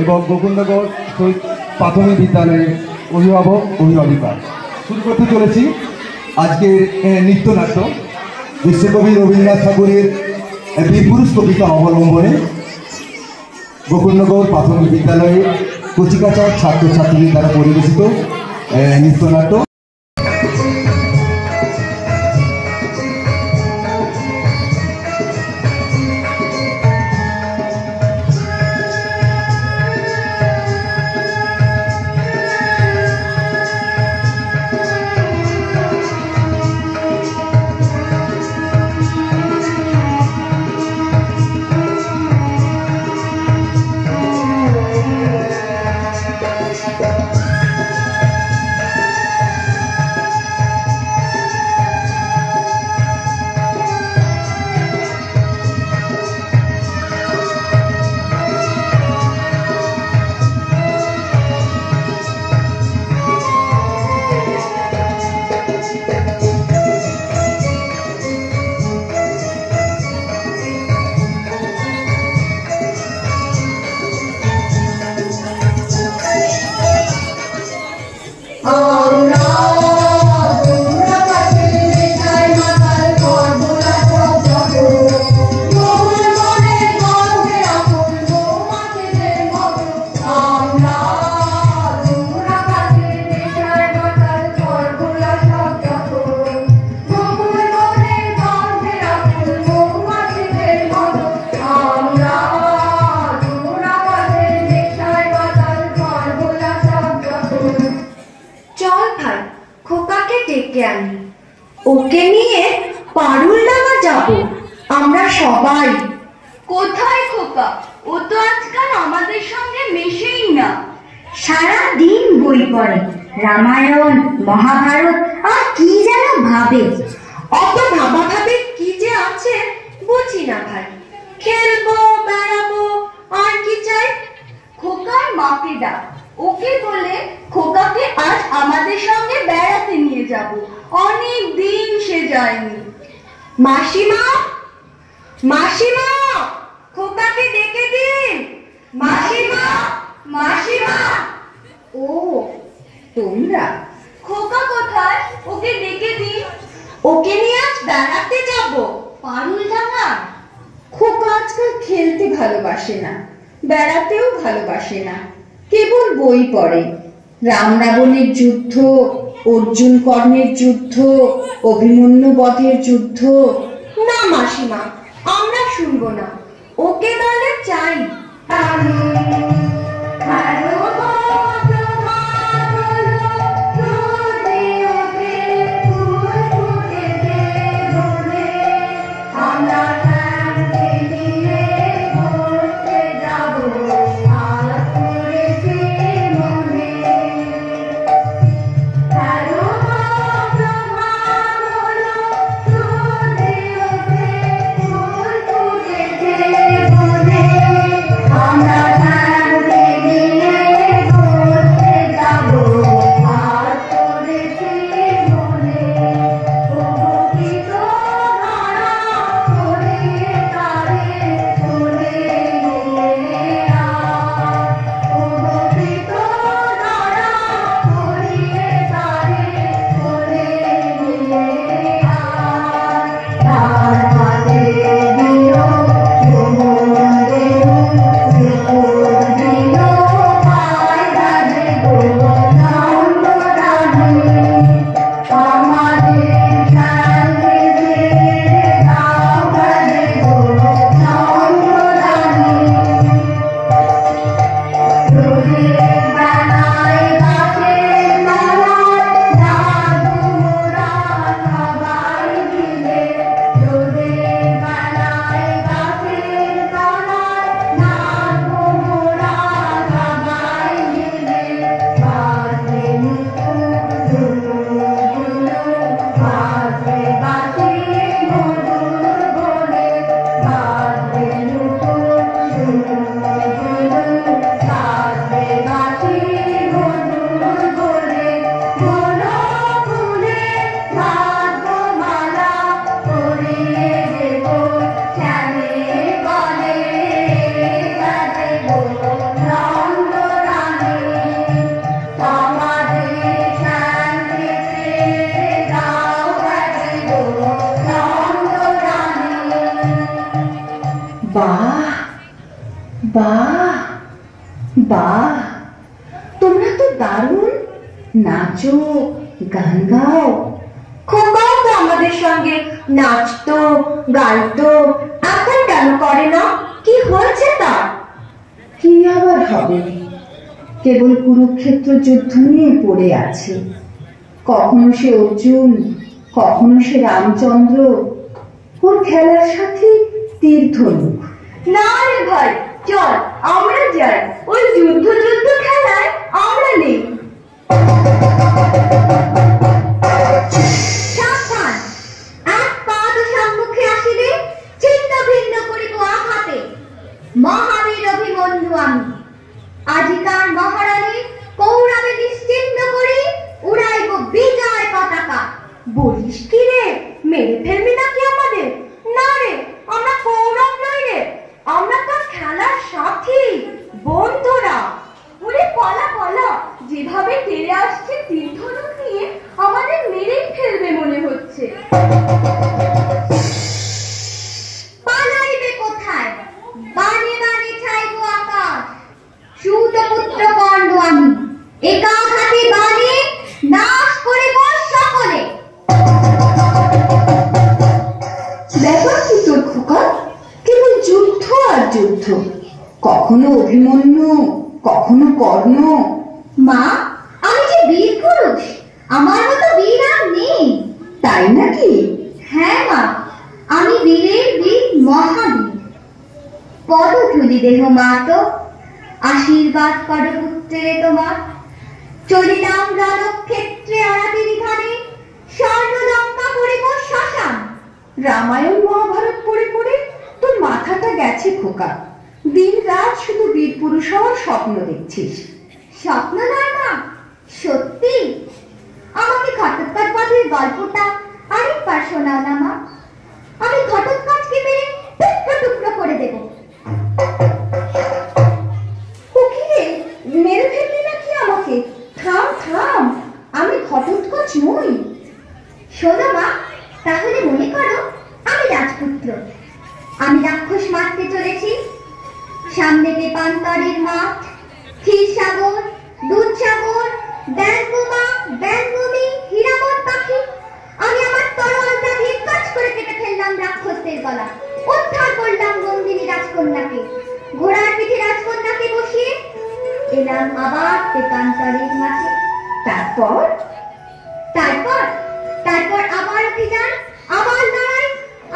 এবং গোকুলনগর প্রাথমিক বিদ্যালয়ের অভিভাবক অভিভাবিকা শুরু করতে চলেছি আজকের নৃত্যনাট্য। বিশ্বকবি রবীন্দ্রনাথ ঠাকুরের বীরপুরুষ কবিতা অবলম্বনে গোকুলনগর প্রাথমিক বিদ্যালয়ে কচিকাঁচার ছাত্রছাত্রীদের দ্বারা পরিবেশিত নৃত্যনাট্য। ওকে নিয়ে পারুলডাঙ্গা যাবো আমরা সবাই। কোথায় খোকা? ও তো আজকাল আমাদের সঙ্গে মেশেই না। সারা দিন বই পড়ে, রামায়ণ মহাভারত আর কি যেন ভাবে। অত ভাবা ভাবে কি যে আছে বুঝি না ভাই। খেলবো বেড়াবো আর কি চাই। খোকার মাকে ডাক, ওকে বলে খোকাকে আজ আমাদের সঙ্গে বেড়াতে নিয়ে যাব। অনেক দিন সে যায়নি। মাসিমা, মাসিমা, খোকাকে ডেকে দিন। মাসিমা, মাসিমা। ও তোমরা? খোকা কোথায়? ওকে ডেকে দিন। ওকে নিয়ে আজ বেড়াতে যাব পারুলডাঙ্গা। খোকা আজকাল খেলতে ভালোবাসে না, বেড়াতেও ভালোবাসে না, কেবল বই পড়ে। রাম রাবণের যুদ্ধ, অর্জুন কর্ণের যুদ্ধ, অভিমন্যু বধের যুদ্ধ। না মাসিমা, আমরা শুনবো না। ওকে বলে চাই বাহ বাহ, তোমরা তো দারুণ নাচো, গান গাও। খোকাও তো আমাদের সঙ্গে নাচতো, গাইতো, এখন কেন করে না? কি হয়েছে তার? কি আবার হবে, কেবল কুরুক্ষেত্র যুদ্ধ নিয়ে পড়ে আছে। কখনো সে অর্জুন, কখনো সে রামচন্দ্র, ওর খেলার সাথে তীর্ধনুক। না রে ভাই, চল আমরা যাই, ওই যুদ্ধ যুদ্ধ খেলায় আমরা নেই। সাবধান, এক পা তো সম্মুখে আসিলে চিত্ত ভিন্ন করিব আঘাতে। মহাবীর অভিমন্যু আমি, আজিকার মহারানী কৌরবে নিশ্চিহ্ন করি উড়াইব বিজয় পতাকা। বলিস কি রে, মেরে ফেলবি নাকি আমাদের? না রে, আমরা কৌরব নই রে, আমরা তো খেলার সাথী, বন্ধুরা। ওরে পলা পলা, যেভাবে তেড়ে আসছে তীর্ধনুক নিয়ে আমাদের মেরেই ফেলবে মনে হচ্ছে। পালাইবে কোথায়? বানে বানে ছাইব আকাশ। সুতপুত্র কর্ণ আমি, একা ঘাতে বানে নাশ করিব সকলে। ব্যাপার কি তোর খোকা? কেবল যুদ্ধ আর যুদ্ধ, কখনো অভিমন্যু, কখনো কর্ণ। মা, আমি যে বীর পুরুষ, আমার মতো বীর আর নেই। তাই নাকি? হ্যাঁ মা, আমি বীরের বীর, মহাবীর। পদ তুলি দেহ মা তো, আশীর্বাদ করো পুত্রে তোমার। চলিলাম রণক্ষেত্রে আরাতির ধারে, স্বর্ণলঙ্কা করিব শ্মশান। রামায়ণ মহাভারত পড়ে পড়ে তোর মাথাটা গেছে খোকা। দিন রাত শুধু বীর পুরুষ হওয়ার স্বপ্ন দেখছিস। স্বপ্ন নয় মা, সত্যি। আমাকে ঘটোৎকচবধের গল্পটা আরেকবার শোনাও না মা, আমি ঘটোৎকচকে মেরে টুকরো টুকরো করে দেব। কুকিরে, মেরে ফেললি নাকি আমাকে? থাম থাম, আমি ঘটোৎকচ নই। শোনো মা, তাহলে মনে করো আমি রাজপুত্র, আমি রাক্ষস মারতে চলেছি। সামনে পেপান্তরের মাঠ, ক্ষীরসাগর, দুধসাগর, ব্যাঙ্গমা, ব্যাঙ্গমি, হীরামন পাখি। আমি আমার তরোয়ালটা দিয়ে কাজ করে কেটে ফেললাম রাক্ষসদের গলা, উদ্ধার করলাম নন্দিনী রাজকন্যাকে। ঘোড়ার পিঠে রাজকন্যাকে বসিয়ে এলাম আবার পেপান্তরের মাঠে। তারপর তারপর তারপর আবার অভিযান, আবার লড়াই।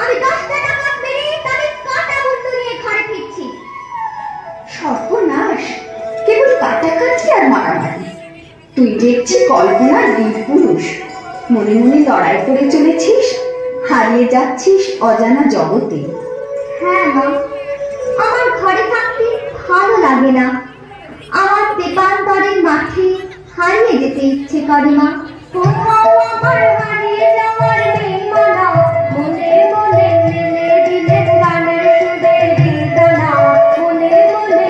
আমি 10টা ডাকাত মেরে তাদের কাটা বন্ধু নিয়ে ঘরে ফিরছি। সর্বনাশ, কেবল কাটাকাটি আর মারামারি। তুই দেখছি কল্পনার বীর পুরুষ, মনে মনে লড়াই করে চলেছিস, হারিয়ে যাচ্ছিস অজানা জগতে। হ্যাঁ মা, আমার ঘরে থাকতে ভালো লাগে না, আমার পেপান্তরের মাঠে হারিয়ে যেতে ইচ্ছে করে মা। কোথাও আমার হারিয়ে যাওয়ার নেই মানা, মনে মনে মিলে দিলে গানের সুরে গীতনা, মনে মনে।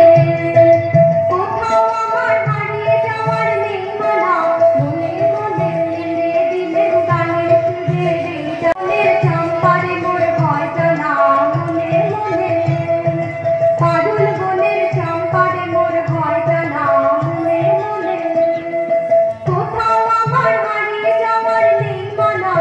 কোথাও আমার হারিয়ে যাওয়ার নেই মানা, মনে মনে মিলে দিলে গানের সুরে গীতনের চম্পারে মোর ভয়টা না, মনে মনে। পারুল বনের চম্পারে মোর ভয়টা না, মনে মনে। কোথাও আমার হারিয়ে যাওয়ার নেই মানা,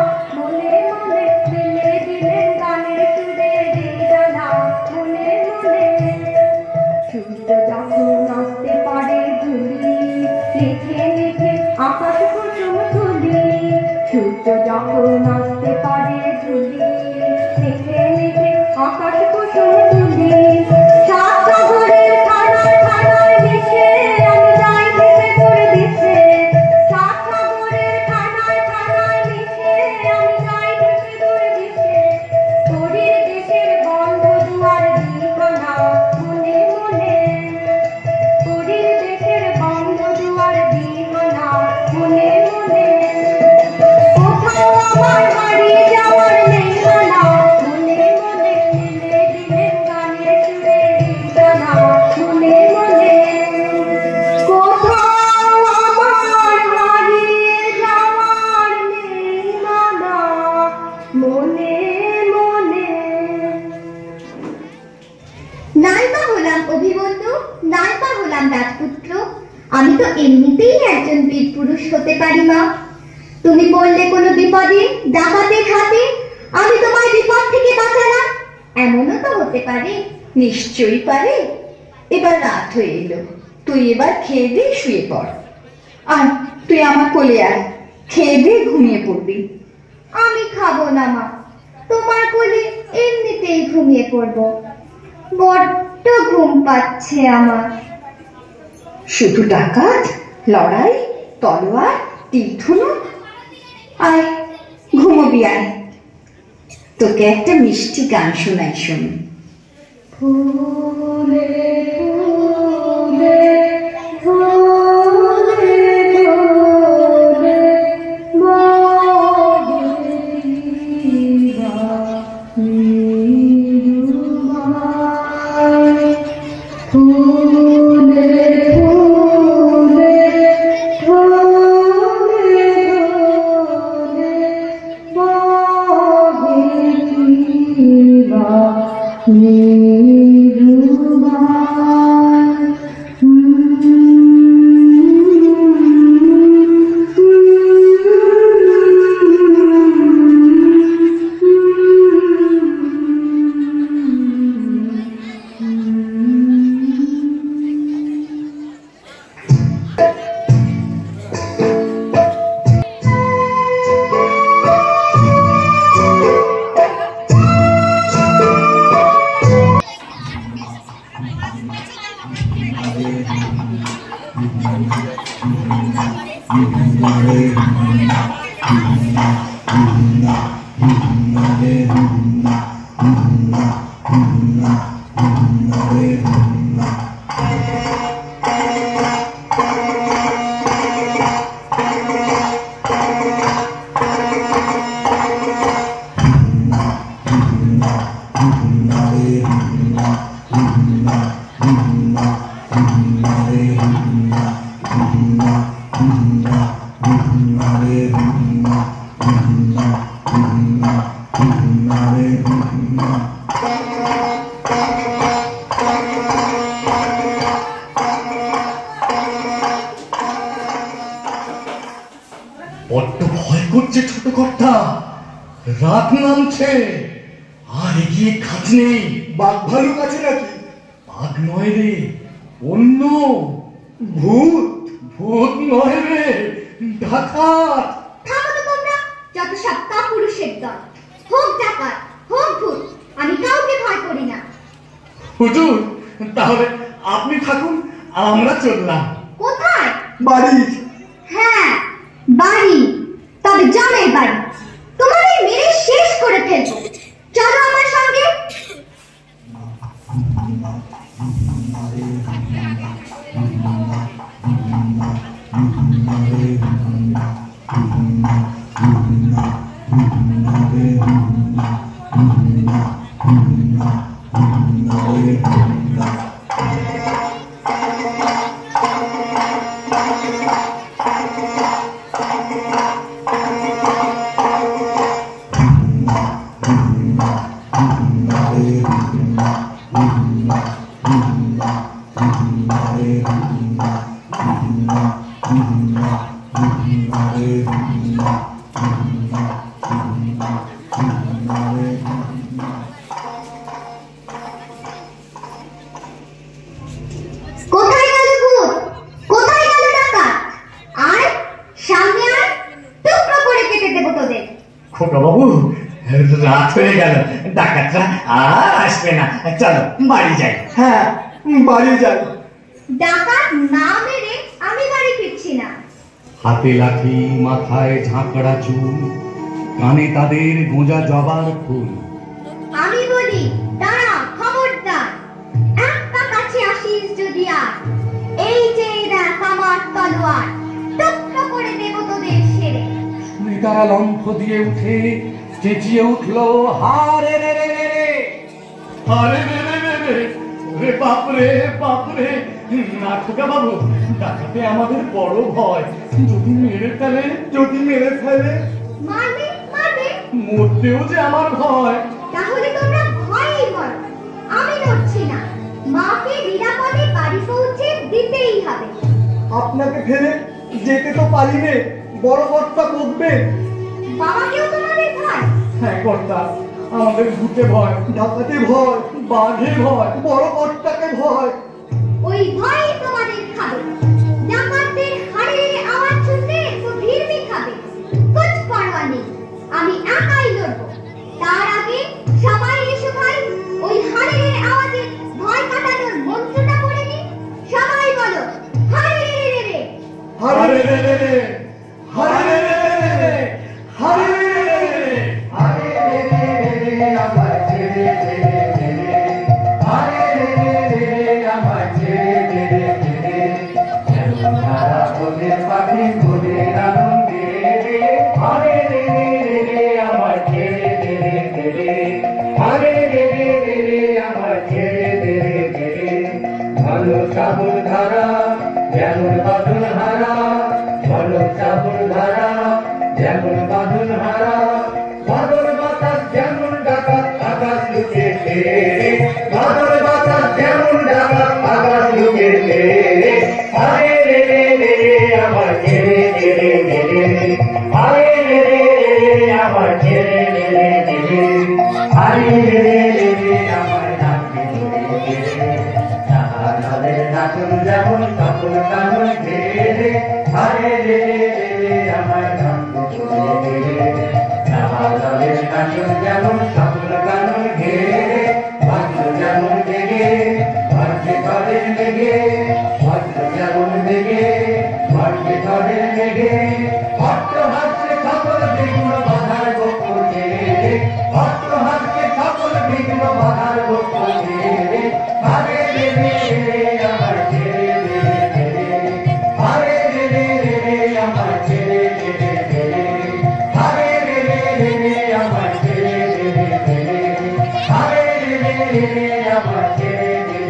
দিলাম রাজপুত্র, আমি তো এমনিতেই একজন বীর পুরুষ হতে পারি মা। তুমি বললে কোনো বিপদে ডাকাতের হাতে আমি তোমার বিপদ থেকে বাঁচালাম, এমনও তো হতে পারে। নিশ্চয়ই পারে। এবার রাত হয়ে এলো, তুই এবার খেয়ে দিয়ে শুয়ে পড়। আর তুই আমার কোলে আয়, খেয়ে দিয়ে ঘুমিয়ে পড়বি। আমি খাবো না মা, তোমার কোলে এমনিতেই ঘুমিয়ে পড়বো, বড্ড ঘুম পাচ্ছে আমার। শুধু ডাকাত, লড়াই, তলোয়ার, তীর-ধনুক? আয় ঘুমোবি আয়, তোকে একটা মিষ্টি গান শোনাই শোন। ফুলে ফুলে ফুলে ফুলে মদিনা নিরুমায়, ফুলে ফুলে ফুলে ফুলে বড্ড ভয় করছে ছোট কর্তা, রাত নামছে, আর এগিয়ে কাজ নেই। বাঘ ভালুক আছে নাকি? বাঘ নয় রে, অন্য ভূত? ভূত নয় রে, ডাকাত। থামো তো তোমরা, যত সব কাপুরুষের দল, হোক ডাকাত হোক ভূত, আমি কাউকে ভয় করি না। হুজুর, তাহলে আপনি থাকুন, আমরা চললাম। কোথায়? বাড়ি। হ্যাঁ বাড়ি, তবে জামের বাড়ি। তোমাদের মেরে শেষ করে ফেলবো, চলো আমার সঙ্গে। কোথায় গেল ভূত? কোথায় গেল ডাকাত? আয় সামনে আয়, টুকরো করে কেটে দেবো তোদের। খোকা বাবু, রাত হয়ে গেল, ডাকাতরা আর আসবে না, চলো বাড়ি যাই। হ্যাঁ, বাড়ি যাই। ডাকাত না মেরে আমি বাড়ি ফিরছি না। হাতে লাঠি, মাথায় ঝাঁকড়া চুল, কানে তাদের গোঁজা জবার ফুল। আমি বলি দাঁড়া, খবরদার, একটা কাছে আসিস যদি আর, এই যে দেখ আমার তলোয়ার, টুকরো করে দেবো তোদের সেরে। শুনে তারা লম্ফ দিয়ে উঠে চেঁচিয়ে উঠলো, হারে রে রে রে রে, হারে রে রে রে রে, রে বাপরে বাপরে। না খোকা বাবু, ডাকাতে আমাদের বড় ভয়, যদি মেরে ফেলে, যদি মেরে ফেলে। মারবে মারবে, মরতেও যে আমার ভয়। তাহলে তোমরা ভয়ই করো, আমি নড়ছি না। মাকে নিরাপদে বাড়ি পৌঁছে দিতে আপনাকে ফেলে যেতে তো পারি নে, বড় কর্তা বকবে। বাবাকেও তোমাদের ভয়? হ্যাঁ কর্তা, আমাদের ভূতে ভয়, ডাকাতে ভয়, বাঘে ভয়, বড় কর্তাকে ভয়। ওই ভয় তোমাদের খাবে। ডাকাতদের হাড়ের আওয়াজ শুনতে তো ভিড়মি খাবে। কুছ পরোয়া নেই, আমি একাই লড়বো। তার আগে সবাই এসো ভাই, ওই হাড়ের আওয়াজে ভয় কাটানোর মন্ত্রটা পড়ে নি। সবাই বলো হাড়ে রে রে। হারে রে রে রে, হারে রে রে রে, হারে রে রে রে, হারে রে রে রে, আমার ছেড়ে দে রে, হারে রে রে রে, আমার ছেড়ে দে রে, যেমন তারা ওদের পাখি ওদের আনন্দে রে, হারে রে রে, আমার ছেড়ে দে রে, হারে রে রে, আমার ছেড়ে দে রে, ভালো সাবুর ধারা যেমন বাঁধন হারা, ভালো সাবুর ধারা যেমন বাঁধন হারা, বাদর বাতাস যেমন ডাকাত আকাশ লুকে রে, বাদর বাতাস যেমন ডাকাত আকাশ লুকে রে, হারে রে রে, আমার ছেড়ে দে রে, হারে রে রে, আমার ছেড়ে দে রে, হারে রে রে, আমার ডাকে রে, জাহাজের নাচন যেমন সকল কানন ঘেরে, হারে রে রে, আমার ডাকে রে, জাহাজের নাচন যেমন সকল কানন ঘেরে, বাদ্য যেমন বেগে বাদ্যে ধরের বেগে, বাদ্য যেমন বেগে বাদ্যে ধরের বেগে, ভক্ত হাসছে সকল বিঘ্ন বাধার গোপন ঘেরে, ভক্ত হাসছে সকল বিঘ্ন বাধার গোপন ঘেরে, হারে রে রে, আমার ছেড়ে দে রে, হারে রে রে, আমার ছেড়ে দে রে, হারে রে রে, আমার ছেড়ে দে রে, হারে রে রে, আমার ছেড়ে দে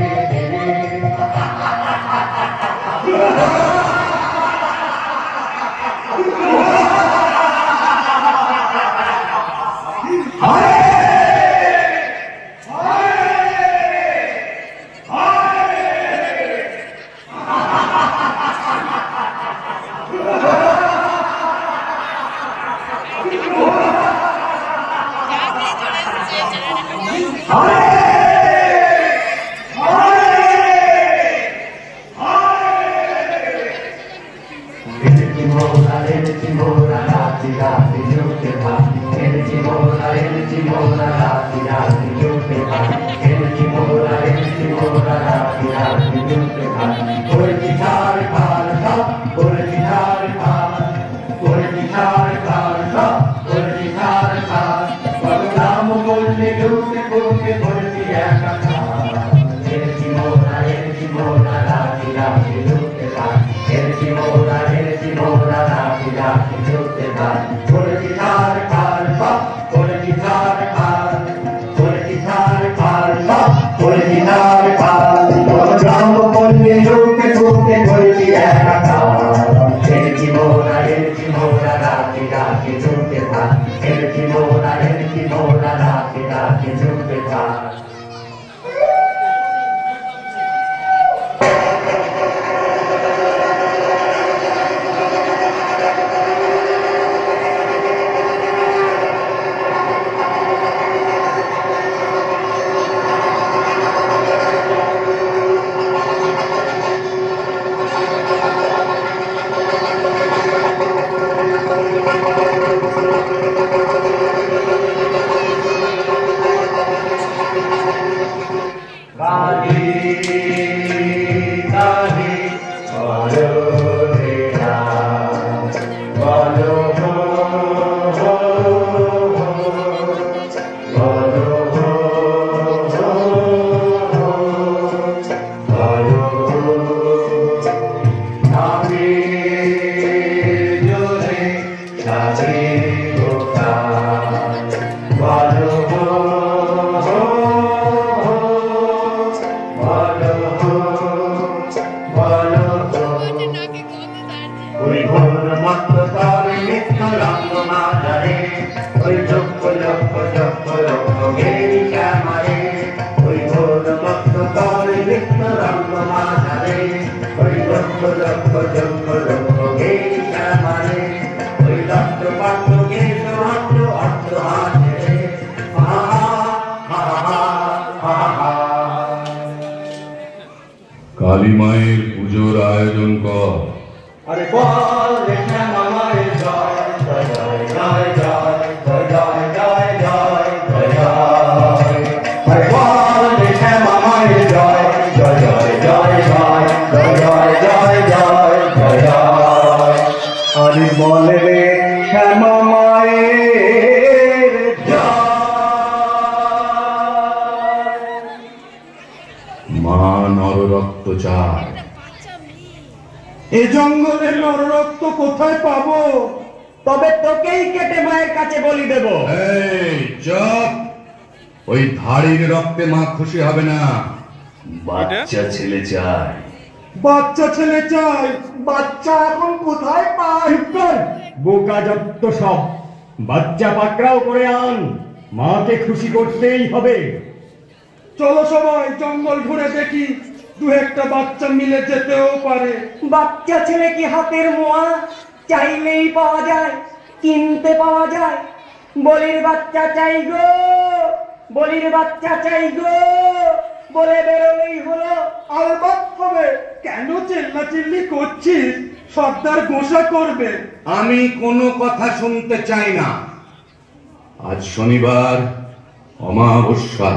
Jai কালী মায়ের পুজোর আয়োজন কর। আরে বল রে শ্যামা মায়ের জয় জয় জয় জয় জয় জয় জয় জয় জয় জয়। আরে বল রে শ্যামা মায়ের জয় জয় জয় জয় জয় জয় জয় জয় জয় জয় জয়। আরে বল রে শ্যামা মায়ের জয়। মা নররক্ত চায়। এ জঙ্গলের নররক্ত কোথায় পাবো? তবে তোকেই কেটে মায়ের কাছে বলি দেব। এই চুপ! ওই ধাড়ির রক্তে মা খুশি হবে না। বাচ্চা ছেলে চায়। বাচ্চা ছেলে চাই? বাচ্চা এখন কোথায় পাই? বোকা যত সব। বাচ্চা পাকড়াও করে আন, মাকে খুশি করতেই হবে। চলো সবাই জঙ্গল ঘুরে দেখি, দু একটা বাচ্চা মিলে যেতেও পারে। বাচ্চা ছেলে কি হাতের মোয়া? চাইলেই পাওয়া যায়, কিনতে পাওয়া যায়। বলির বাচ্চা চাই গো, বলির বাচ্চা চাই গো বলে বেরোলেই হলো। আলবাত হবে। কেন চিল্লাচিল্লি করছিস? সর্দার গোসা করবে। আমি কোনো কথা শুনতে চাই না। আজ শনিবার, অমাবস্যা।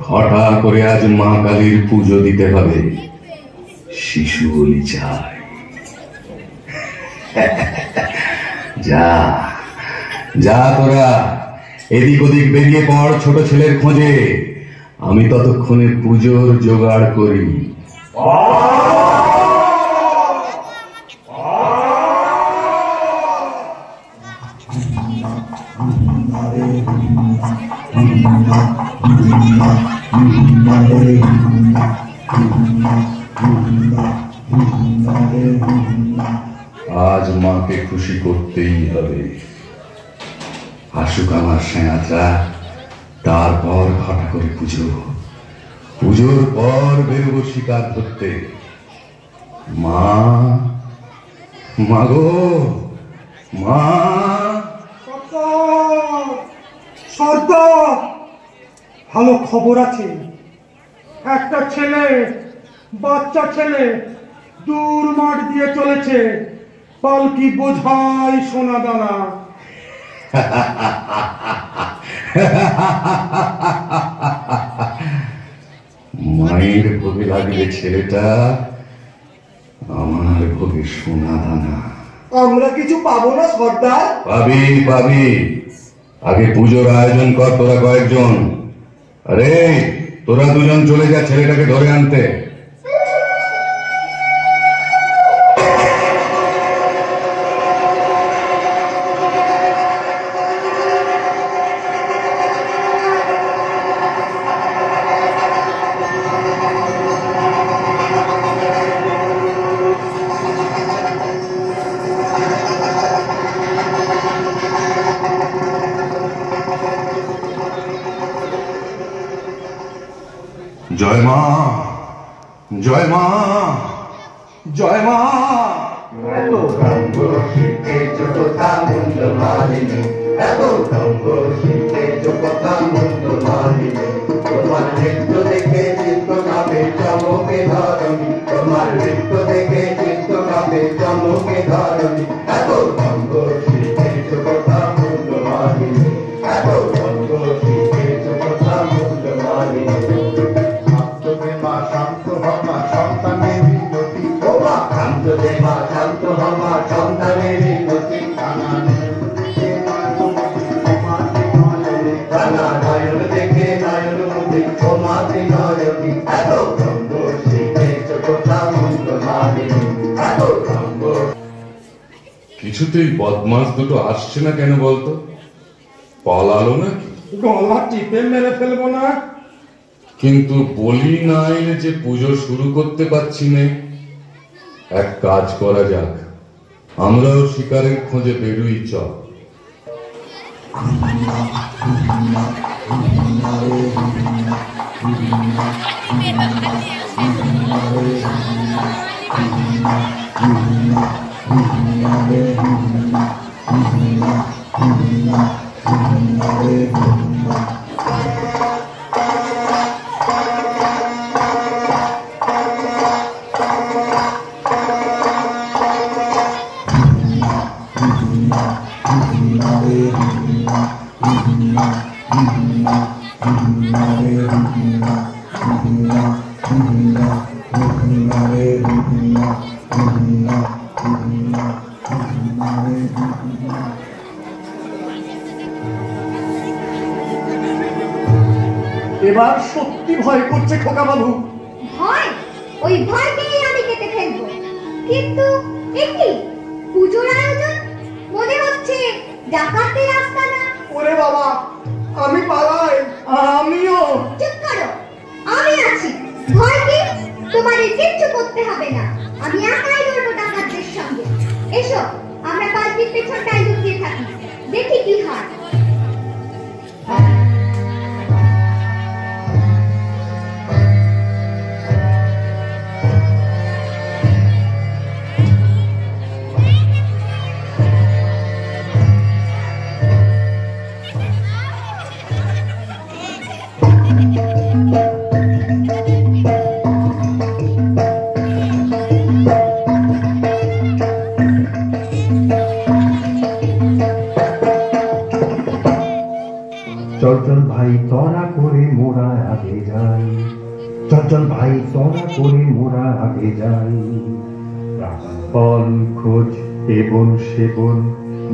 ঘটা করে আজ মা কালীর পুজো দিতে হবে। শিশু বলি চাই। যা যা তোরা এদিক ওদিক বেরিয়ে পড় ছোট ছেলের খোঁজে। আমি ততক্ষণে পুজোর জোগাড় করি। আজ মাকে খুশি করতেই হবে। আসুক আমার সেনাটা, তারপর ঘটা করে পুজো। পুজোর পর বেরোবো শিকার ধরতে। মা, মাগো মা। সর্দার, ভালো খবর আছে। একটা ছেলে, বাচ্চা ছেলে দূর মাঠ দিয়ে চলেছে, পালকি বোঝাই সোনা দানা। মায়ের ভোগে লাগবে ছেলেটা, আমার ভোগে সোনা দানা। আমরা কিছু পাবো না সর্দার? পাবি পাবি। আগে পুজোর আয়োজন কর তোরা কয়েকজন। আরে তোরা দুজন চলে যা ছেলেটাকে ধরে আনতে। জয় মা, জয় মা, জয় মা। এত রঙ্গ শীতে জগতা মুন্ড মালিনী, এত রঙ্গ শীতে জগতা মুন্ড মালিনী। তোমার নৃত্য দেখে চিত্ত কাঁপে চমকে ধরণী, তোমার নৃত্য দেখে চিত্ত কাঁপে চমকে ধরণী। এত রঙ্গ শীতে জগতা মুন্ড মালিনী, এত রঙ্গ শীতে জগতা মুন্ড মালিনী। মা শান্ত হমা সন্তানের মিনতি, ও মা শান্ত দে মা শান্ত হমা সন্তানের মিনতি। কানা নয়ন দেখে নয়ন মুখে ক্ষমাতে নয়নি। এত রঙ্গ শিখেছ কথা মন্দ মালিনী, এত রঙ্গ। কিছুতেই বদমাস দুটো আসছে না কেন বলতো? পালালো নাকি? গলা টিপে মেরে ফেলবো না? কিন্তু বলি না এলে যে পুজো শুরু করতে পারছি না। এক কাজ করা যাক, আমরাও শিকারের খোঁজে বেরুই চল। এবার সত্যি ভয় করছে খোকা বাবু। ভয়? ওই ভয়কেই আমি কেটে ফেলবো। কিন্তু একি পুজোর আয়োজন, মনে হচ্ছে ডাকাতের আস্তানা। ওরে বাবা, আমি পালাই। আমিও। চুপ করো, আমি আছি। ভয় কি? তোমার কিচ্ছু করতে হবে না, আমি একাই লড়বো ডাকাতদের সঙ্গে। এসো, আমরা পালকির পেছনটায় লুকিয়ে থাকি, দেখি কি হয়। চল চল ভাই তোরা করে মোরা আগে যাই, চল চল ভাই তোরা করে মোরা আগে যাই। ফল খোঁজ এবন সেবন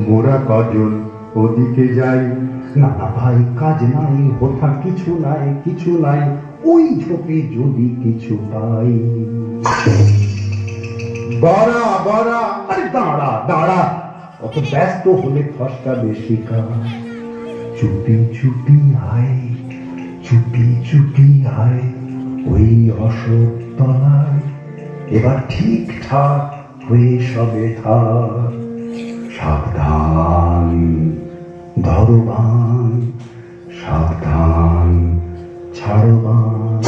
মোরা কজন ওদিকে যাই। না না ভাই কাজ নাই, হোথা কিছু নাই, কিছু নাই, ওই ঝোপে যদি কিছু পাই। বড়া বড়া, আরে দাঁড়া দাঁড়া, অত ব্যস্ত হলে ফসকা বেশি কাজ। চুপি চুপি আয়, চুপি চুপি আয় ওই অশোক তলায়, এবার ঠিকঠাক হয়ে সবে ধার। সাবধান ধরবান, সাবধান ছাড়বান।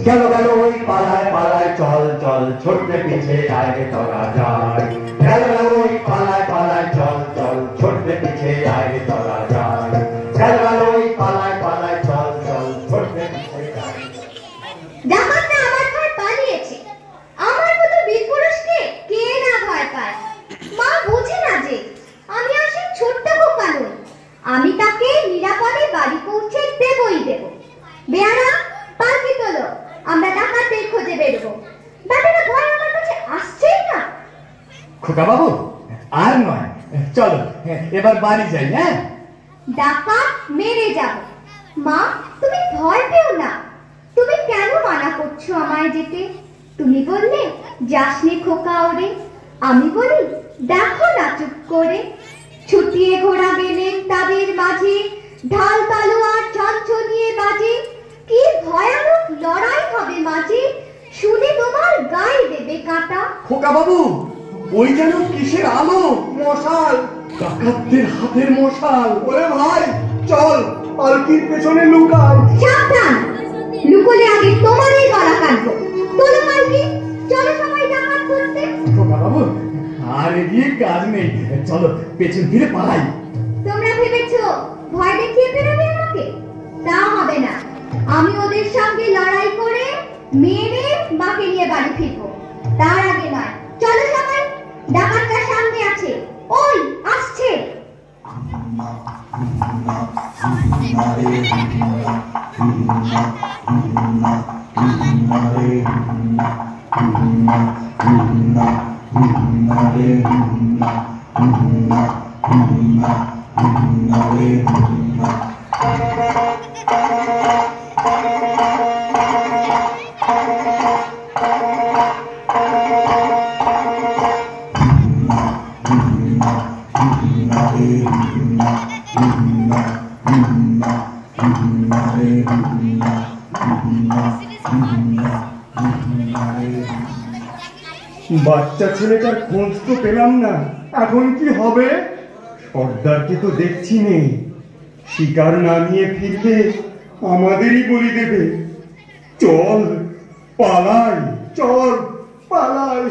গেল গেল ওই পালায় পালায়, চল চল ছোট্ট পিছে আয় তোরা যায়। গেল গেল ওই পালায় পালায়, চল চল ছোট্ট পিছে আয় তোরা যায়। গেল গেল ওই পালায় পালায়, চল চল ছোট্ট পিছে আয়। ডাকাতরা আমার ঘর পালিয়েছে, আমার মতো বীর পুরুষকে কে না ভয় পায়। মা বোঝে না যে আমি আসি ছোট্ট বোকা নই, আমি তাকে নিরাপদে বাড়ি পৌঁছে দেবই দেব। বেয়ারা, পালকি তোলো, আমরা ডাকাতদের খোঁজে বেরোবো। দাদারা ভয় আমার কাছে আসছেই না। খোকা বাবু, আর নয়, চলো এবার বাড়ি যাই। হ্যাঁ, ডাকাত মেরে যাব। মা, তুমি ভয় পেও না। তুমি কেন মানা করছো আমায় যেতে? তুমি বললে যাসনি খোকা ওরে, আমি বলি দেখো না চুপ করে। ছুটিয়ে ঘোড়া গেলেন তাদের মাঝে, ঢাল তালোয়ার ঝনঝনিয়ে বাজে। কি ভয়ানক লড়াই হবে মাঝে, শুনে তোমার গায়ে দেবে কাঁটা। খোকা বাবু, ওই যেন কিসের আলো, মশাল, ডাকাতদের হাতের মশাল। ওরে ভাই, চল পালকির পেছনে লুকাই। সাবধান, লুকোলে আগে তোমারই গলা কাটবো। তোলো পালকি, চলো সবাই ডাকাত করতে। খোকা বাবু, আর এগিয়ে কাজ নেই, চলো পেছন ফিরে পালাই। তোমরা ভেবেছো ভয় দেখিয়ে ফেরাবে আমাকে? তা হবে না, আমি ওদের সঙ্গে লড়াই করে মেরে মাকে নিয়ে বাড়ি ফিরবো। তার আগে নয়। চলো সবাই, ডাকাতরা সামনে আছে, ওই আসছে। বাচ্চা ছেলেটার খোঁজ তো পেলাম না, এখন কি হবে? সর্দারকে তো দেখছি নেই, শিকার না নিয়ে ফিরলে আমাদেরই বলি দেবে। চল পালাই, চল পালাই।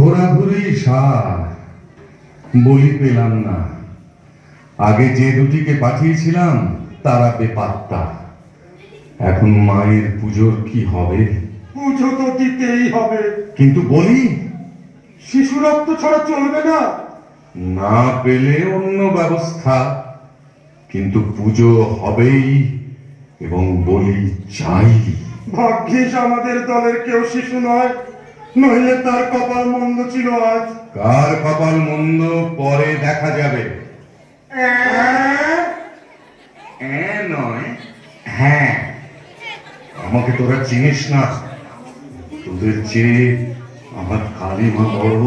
ঘোরাঘুরি সার, বলি পেলাম না। আগে যে দুটিকে পাঠিয়েছিলাম তারা বেপাত্তা। এখন মায়ের পুজোর কি হবে? পুজো তো দিতেই হবে, কিন্তু বলি শিশু রক্ত ছাড়া চলবে না। না পেলে অন্য ব্যবস্থা, কিন্তু পুজো হবেই এবং বলি চাই। ভাগ্যিস আমাদের দলের কেউ শিশু নয়, নইলে তার কপাল মন্দ ছিল আজ। কার কপাল মন্দ পরে দেখা যাবে। নয়, হ্যাঁ, আমাকে তোরা চিনিস না। তোদের চেয়ে আমার কালী মা বড়।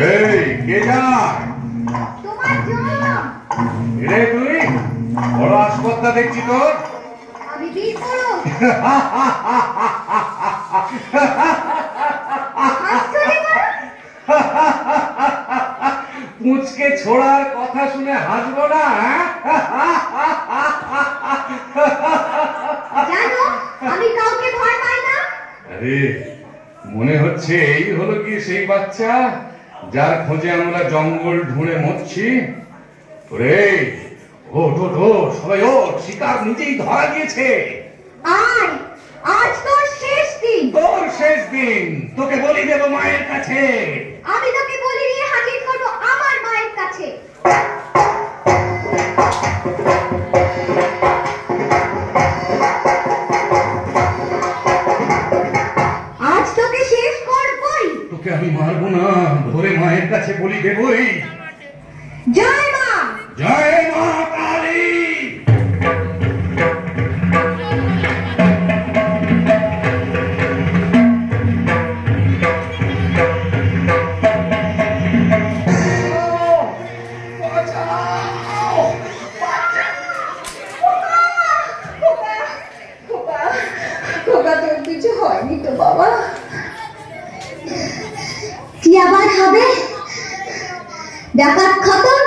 এই কে যায়? তোমার জন্য। রে তুই বড় আসপত্তা দেখছি তোর। আমি বীর পুরুষ। পুঁচকে ছোড়ার কথা শুনে হাসবো না? জানো আমি কাউকে ভয় পাই না। আরে মনে হচ্ছে এই হলো কি সেই বাচ্চা যার খোঁজে আমরা জঙ্গল ঢুঁড়ে মরছি। ওরে ওঠ ওঠ ওঠ, সবাই ওঠ, শিকার নিজেই ধরা গিয়েছে। আয়, আজ তোর শেষ দিন। তোর শেষ দিন, তোকে বলি দেব মায়ের কাছে। আমি তোকে বলি নিয়ে হাজির করবো আমার মায়ের কাছে। আজ তোকে শেষ করবই। তোকে আমি মারবো না, ধরে মায়ের কাছে বলি দেবই। জয় মা। জয় মা কালী। কিছু হয়নি তো বাবা? কি আবার হবে? ডাকাত খতম।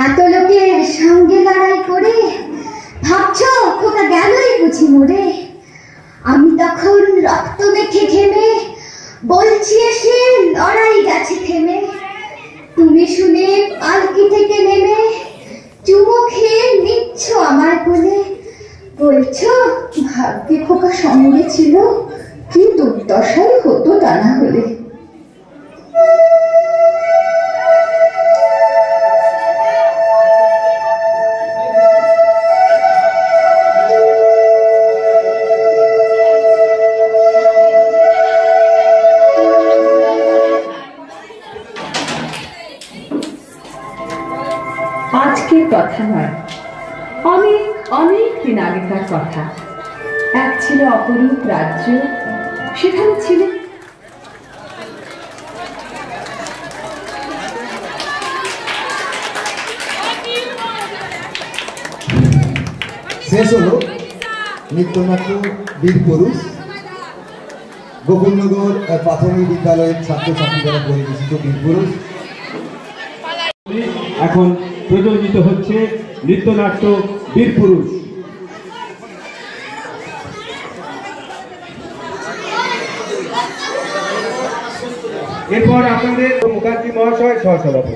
এত লোকের সঙ্গে লড়াই করে ভাবছো খোকা গেলই বুঝি মরে। আমি তখন রক্ত মেখে ঘেমে বলছি এসে লড়াই গেছে থেমে। তুমি শুনে পালকি থেকে নেমে চুমো খেয়ে নিচ্ছ আমার কোলে। বলছো ভাগ্যে খোকা সঙ্গে ছিল, কি দুর্দশাই হতো তা না হলে। আজকের কথা নয়, অনেক অনেক দিন আগেকার কথা। এক ছিল অপরূপ রাজ্য, সেখানে ছিল শেষ হলো নৃত্যনাট্য বীর পুরুষ। গোকুলনগর প্রাথমিক বিদ্যালয়ের ছাত্রছাত্রী দ্বারা পরিবেশিত বীর পুরুষ। এখন প্রযোজিত হচ্ছে নৃত্যনাট্য বীর পুরুষ। এরপর আপনাদের মুখার্জি মহাশয় সহসভাপতি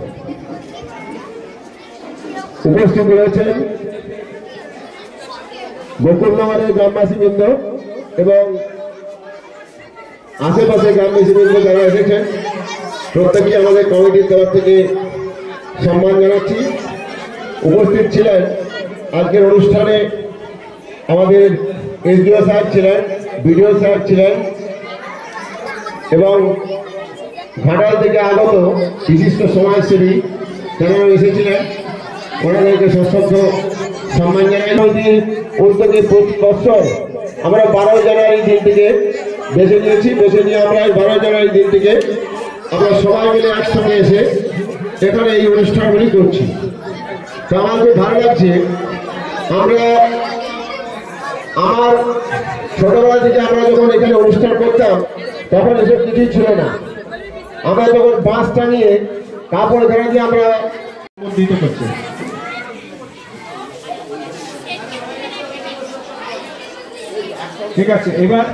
উপস্থিত রয়েছেন গোকুলনগরের গ্রামবাসীবৃন্দ এবং আশেপাশে গ্রামবাসীবৃন্দ যারা এসেছেন প্রত্যেকে আমাদের কমিটির তরফ থেকে সম্মান জানাচ্ছি। উপস্থিত ছিলেন আজকের অনুষ্ঠানে আমাদের এসডিও স্যার ছিলেন, বিডিও স্যার ছিলেন এবং ঘাটাল থেকে আগত বিশিষ্ট সমাজসেবী যারা এসেছিলেন ওনাদেরকে সশ্রদ্ধ সম্মান জানাই। উদ্যোগে প্রতি বছর আমরা 12 জানুয়ারি দিনটিকে বেছে নিয়েছি। বেছে নিয়ে আমরা 12 জানুয়ারি দিনটিকে আমরা সবাই মিলে একসঙ্গে এসে এখানে এই অনুষ্ঠানগুলি করছি। তো আমার খুব ভালো লাগছে। আমার ছোটবেলা থেকে আমরা যখন এখানে অনুষ্ঠান করতাম তখন এসব কিছুই ছিল না। আমরা যখন বাঁশ টাঙিয়ে কাপড় ধরে দিয়ে আমরা দিতে করছি। ঠিক আছে, এবার